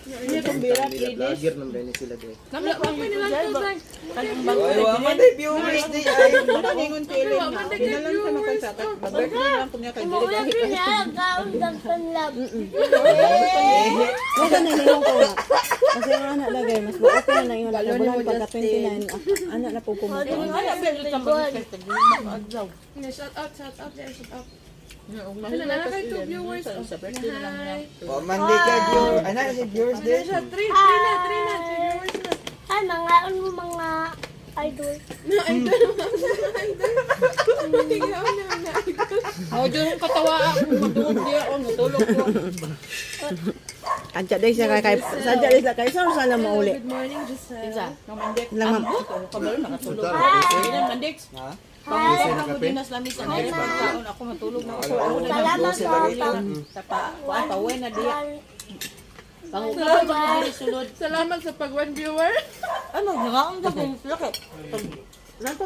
Ini pembira vlogger nang rin sila deh. Kami ko nila to dag. Ay, wa man day viewers di ay. Ningon feeling na. Dinalan sa makasakat. Bagay na lang kunya kay dili kahit. Huwag ka naninong ko na. Kasi ang anak lagay, mas okay na yung nakabulan pagka 29. Anak na po pumunta. Shout out there, shout out. Ano na kay two viewers? Hi. Wa man day ka viewer. Ana si viewers din. Three na viewers na. Ay, mga mga idol. Na idol. Tingnan mo na idol. Oh, diyon katawa ako, madungog diya ako, natulog ko. Sadya day siya kay saan sana mauli. Good morning, Giselle. Namandik. Lang, ma'am. Kabalo nakatulog. Hi. Hindi mandik. Ha? Pangusap ako dinas lamis ang next taon ako matulog na ako. Salamat po. Sa pa na diya. Pangusap ako diri sulod. Salamat sa pag-one viewer. Ano, nga ang laki.